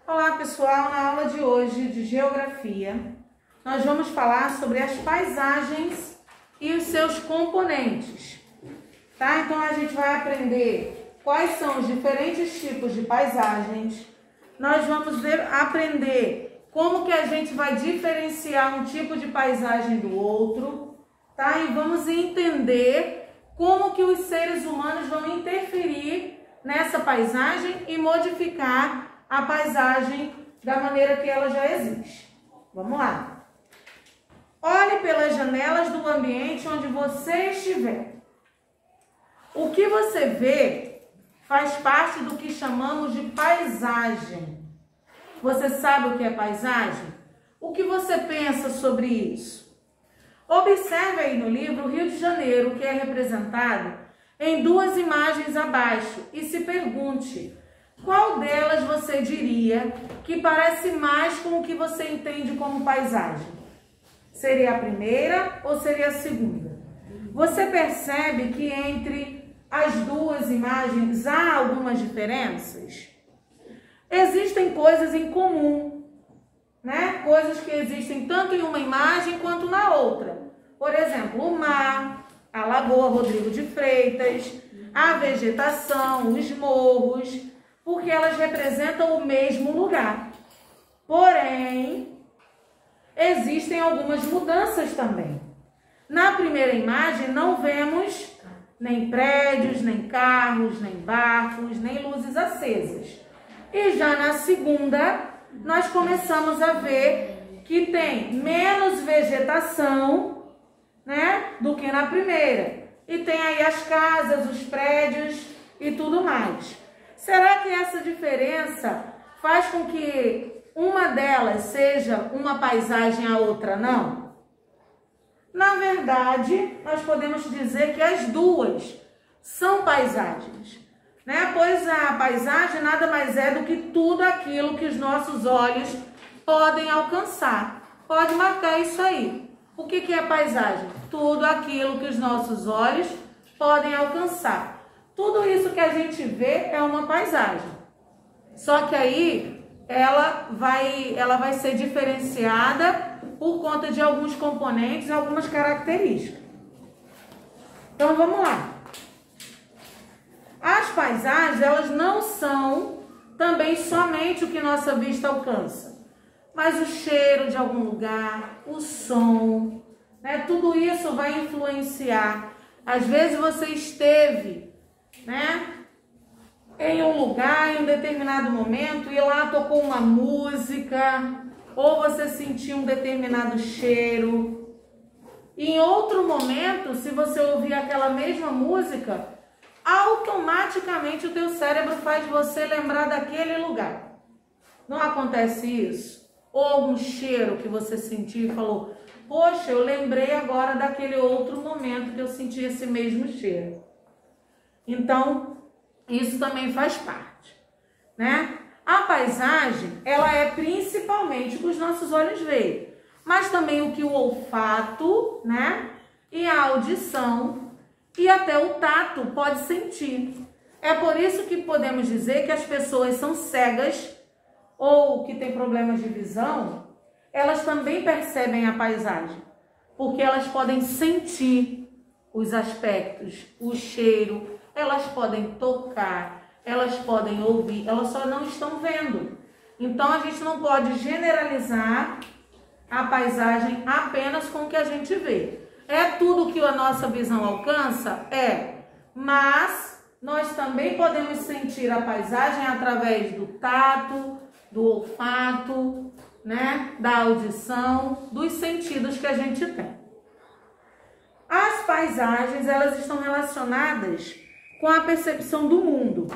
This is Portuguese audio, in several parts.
Olá pessoal, na aula de hoje de Geografia, nós vamos falar sobre as paisagens e os seus componentes, tá? Então a gente vai aprender quais são os diferentes tipos de paisagens, nós vamos aprender como que a gente vai diferenciar um tipo de paisagem do outro, tá? E vamos entender como que os seres humanos vão interferir nessa paisagem e modificar a paisagem da maneira que ela já existe. Vamos lá. Olhe pelas janelas do ambiente onde você estiver. O que você vê faz parte do que chamamos de paisagem. Você sabe o que é paisagem? O que você pensa sobre isso? Observe aí no livro o Rio de Janeiro, que é representado em duas imagens abaixo, e se pergunte: qual delas você diria que parece mais com o que você entende como paisagem? Seria a primeira ou seria a segunda? Você percebe que entre as duas imagens há algumas diferenças? Existem coisas em comum, né? Coisas que existem tanto em uma imagem quanto na outra. Por exemplo, o mar, a Lagoa Rodrigo de Freitas, a vegetação, os morros, porque elas representam o mesmo lugar. Porém, existem algumas mudanças também. Na primeira imagem não vemos nem prédios, nem carros, nem barcos, nem luzes acesas. E já na segunda, nós começamos a ver que tem menos vegetação, né, do que na primeira. E tem aí as casas, os prédios e tudo mais. Será que essa diferença faz com que uma delas seja uma paisagem e a outra não? Na verdade, nós podemos dizer que as duas são paisagens, né? Pois a paisagem nada mais é do que tudo aquilo que os nossos olhos podem alcançar. Pode marcar isso aí. O que é paisagem? Tudo aquilo que os nossos olhos podem alcançar. Tudo isso que a gente vê é uma paisagem. Só que aí ela vai ser diferenciada por conta de alguns componentes e algumas características. Então vamos lá. As paisagens, elas não são também somente o que nossa vista alcança, mas o cheiro de algum lugar, o som, né? Tudo isso vai influenciar. Às vezes você esteve, né, em um lugar, em um determinado momento, e lá tocou uma música, ou você sentiu um determinado cheiro. E em outro momento, se você ouvir aquela mesma música, automaticamente o teu cérebro faz você lembrar daquele lugar. Não acontece isso? Ou algum cheiro que você sentiu e falou: poxa, eu lembrei agora daquele outro momento que eu senti esse mesmo cheiro. Então, isso também faz parte, né? A paisagem, ela é principalmente o que os nossos olhos veem, mas também o que o olfato, né, e a audição e até o tato pode sentir. É por isso que podemos dizer que as pessoas são cegas ou que têm problemas de visão, elas também percebem a paisagem, porque elas podem sentir os aspectos, o cheiro, elas podem tocar, elas podem ouvir, elas só não estão vendo. Então a gente não pode generalizar a paisagem apenas com o que a gente vê. É tudo que a nossa visão alcança? É, mas nós também podemos sentir a paisagem através do tato, do olfato, né, da audição, dos sentidos que a gente tem. As paisagens, elas estão relacionadas com a percepção do mundo.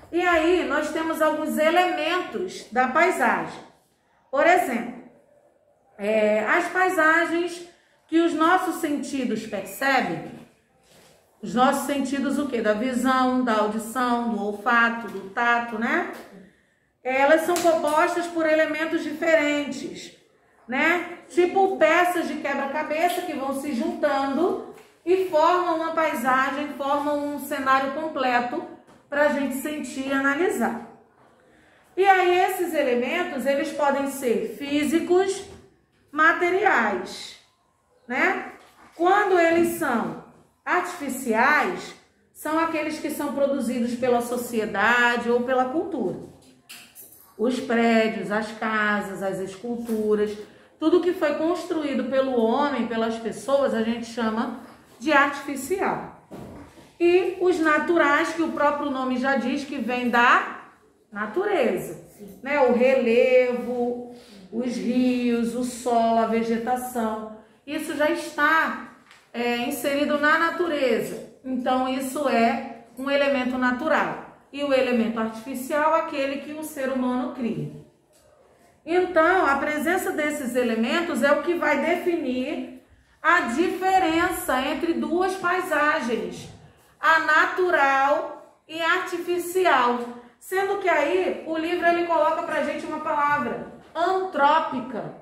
E aí nós temos alguns elementos da paisagem. Por exemplo, as paisagens que os nossos sentidos percebem, os nossos sentidos o quê? Da visão, da audição, do olfato, do tato, né? Elas são compostas por elementos diferentes, né? Tipo peças de quebra-cabeça que vão se juntando e formam uma paisagem, formam um cenário completo para a gente sentir e analisar. E aí esses elementos, eles podem ser físicos, materiais, né? Quando eles são artificiais, são aqueles que são produzidos pela sociedade ou pela cultura. Os prédios, as casas, as esculturas, tudo que foi construído pelo homem, pelas pessoas, a gente chama de artificial. E os naturais, que o próprio nome já diz que vem da natureza, né? O relevo, os rios, o solo, a vegetação, isso já está inserido na natureza. Então isso é um elemento natural. E o elemento artificial é aquele que o ser humano cria. Então a presença desses elementos é o que vai definir a diferença entre duas paisagens, a natural e a artificial. Sendo que aí o livro ele coloca pra gente uma palavra, antrópica.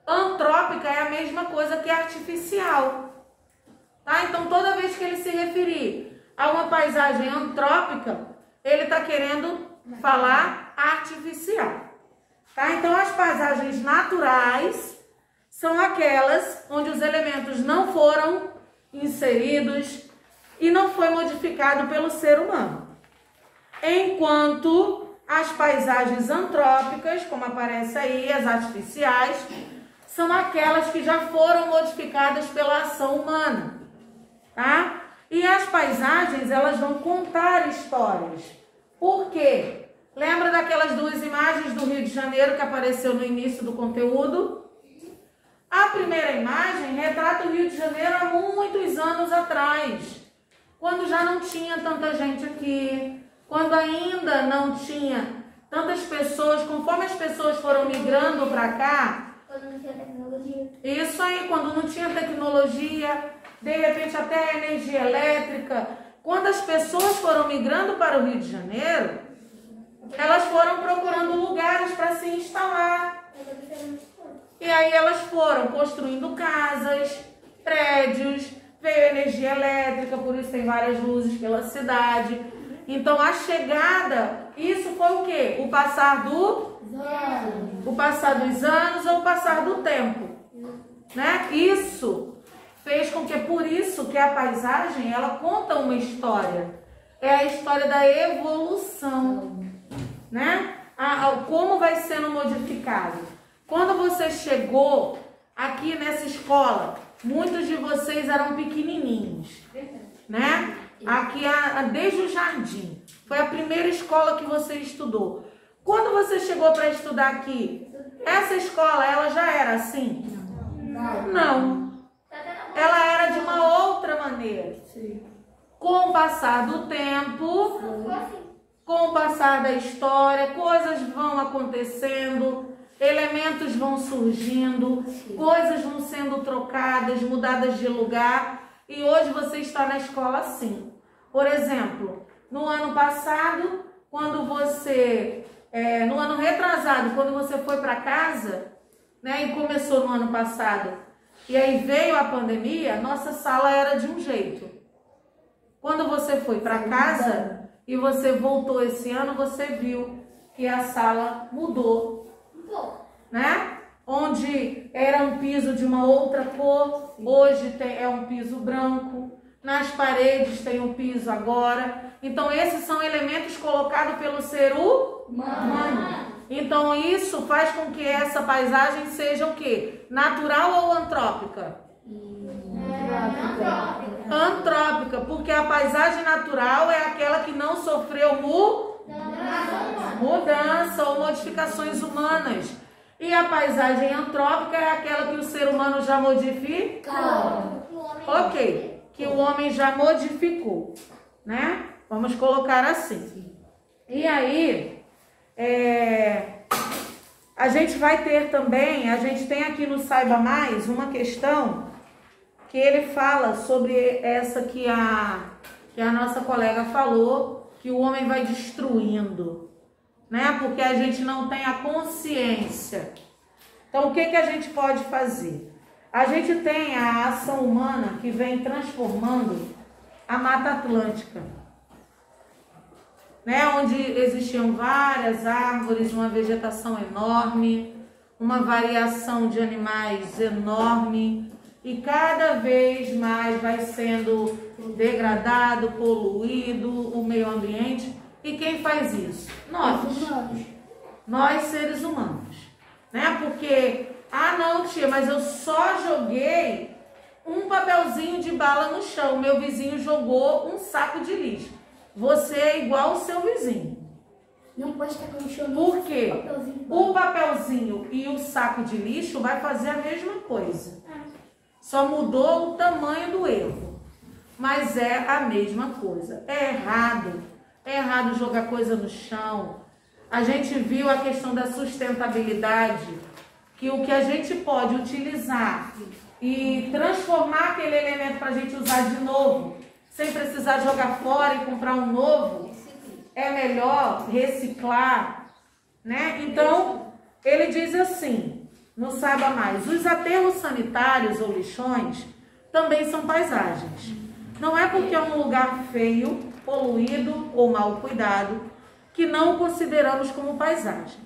Antrópica é a mesma coisa que artificial. Tá? Então toda vez que ele se referir a uma paisagem antrópica, ele está querendo falar artificial. Tá? Então as paisagens naturais são aquelas onde os elementos não foram inseridos e não foi modificado pelo ser humano. Enquanto as paisagens antrópicas, como aparece aí, as artificiais, são aquelas que já foram modificadas pela ação humana, tá? E as paisagens, elas vão contar histórias. Por quê? Lembra daquelas duas imagens do Rio de Janeiro que apareceu no início do conteúdo? A primeira imagem retrata o Rio de Janeiro há muitos anos atrás, quando já não tinha tanta gente aqui, quando ainda não tinha tantas pessoas, conforme as pessoas foram migrando para cá. Quando não tinha tecnologia. Isso aí, quando não tinha tecnologia, de repente até a energia elétrica. Quando as pessoas foram migrando para o Rio de Janeiro, elas foram procurando lugares para se instalar. E aí elas foram construindo casas, prédios, veio energia elétrica, por isso tem várias luzes pela cidade. Então a chegada, isso foi o quê? O passar dos anos ou o passar do tempo, né? Isso fez com que, por isso que a paisagem, ela conta uma história. É a história da evolução, né? Como vai sendo modificado. Quando você chegou aqui nessa escola, muitos de vocês eram pequenininhos, né? Aqui desde o jardim. Foi a primeira escola que você estudou. Quando você chegou para estudar aqui, essa escola, ela já era assim? Não. Ela era de uma outra maneira. Com o passar do tempo, com o passar da história, coisas vão acontecendo, elementos vão surgindo, coisas vão sendo trocadas, mudadas de lugar. E hoje você está na escola assim. Por exemplo, no ano passado, quando você... no ano retrasado, quando você foi para casa, né, e começou no ano passado, e aí veio a pandemia, nossa sala era de um jeito. Quando você foi para casa e você voltou esse ano, você viu que a sala mudou, né? Onde era um piso de uma outra cor, hoje é um piso branco. Nas paredes tem um piso agora. Então esses são elementos colocados pelo ser humano. Então isso faz com que essa paisagem seja o quê? Natural ou antrópica? Antrópica, porque a paisagem natural é aquela que não sofreu mudança ou modificações humanas. E a paisagem antrópica é aquela que o ser humano já modificou. Ok, que o homem já modificou, né? Vamos colocar assim. E aí, a gente vai ter também, a gente tem aqui no Saiba Mais uma questão que ele fala sobre essa que a nossa colega falou, que o homem vai destruindo, né? Porque a gente não tem a consciência. Então, o que a gente pode fazer? A gente tem a ação humana que vem transformando a Mata Atlântica, né? Onde existiam várias várias árvores, uma vegetação enorme, uma variação de animais enorme, e cada vez mais vai sendo degradado, poluído o meio ambiente. E quem faz isso? Nós seres humanos, né? Porque, não, tia, mas eu só joguei um papelzinho de bala no chão, meu vizinho jogou um saco de lixo. Você é igual ao seu vizinho. Não pode estar com o chão. Por quê? O papelzinho e o saco de lixo vai fazer a mesma coisa. Só mudou o tamanho do erro. Mas é a mesma coisa. É errado. É errado jogar coisa no chão. A gente viu a questão da sustentabilidade, que o que a gente pode utilizar e transformar aquele elemento para a gente usar de novo, sem precisar jogar fora e comprar um novo, é melhor reciclar, né? Então, ele diz assim, no Saiba Mais, os aterros sanitários ou lixões também são paisagens. Não é porque é um lugar feio, poluído ou mal cuidado que não o consideramos como paisagem.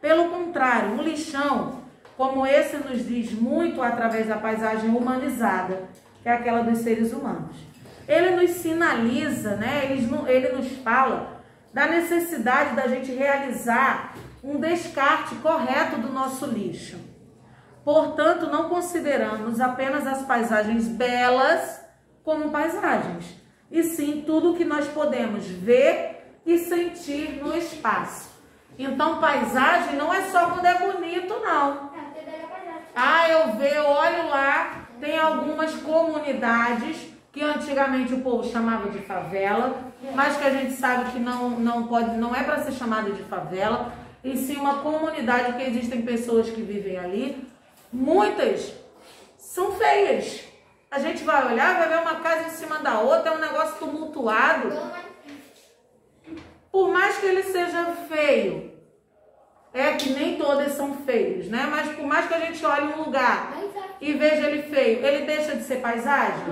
Pelo contrário, um lixão como esse nos diz muito através da paisagem humanizada, que é aquela dos seres humanos. Ele nos sinaliza, né? Ele nos fala da necessidade da gente realizar um descarte correto do nosso lixo. Portanto, não consideramos apenas as paisagens belas como paisagens, e sim tudo o que nós podemos ver e sentir no espaço. Então, paisagem não é só quando é bonito, não. Eu olho lá, tem algumas comunidades que antigamente o povo chamava de favela, mas que a gente sabe que não é para ser chamada de favela, e sim uma comunidade que existem pessoas que vivem ali. Muitas são feias. A gente vai olhar, vai ver uma casa em cima da outra, é um negócio tumultuado. Por mais que ele seja feio, é que nem todas são feios, né? Mas por mais que a gente olhe um lugar e veja ele feio, ele deixa de ser paisagem?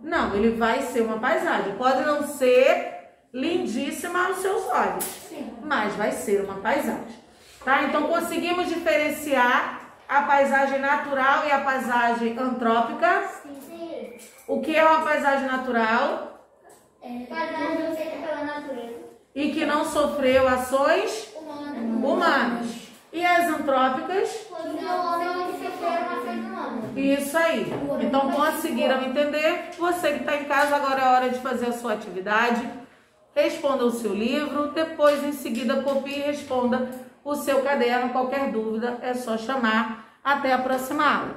Não, ele vai ser uma paisagem. Pode não ser lindíssima aos seus olhos, mas vai ser uma paisagem. Tá? Então conseguimos diferenciar a paisagem natural e a paisagem antrópica? Sim. O que é uma paisagem natural? Paisagem feita pela natureza. E que não sofreu ações humanas. E as antrópicas? Não sofreram ações humanas. Isso aí. Então conseguiram entender? Você que está em casa, agora é hora de fazer a sua atividade. Responda o seu livro, depois em seguida copie e responda o seu caderno. Qualquer dúvida é só chamar. Até a próxima aula.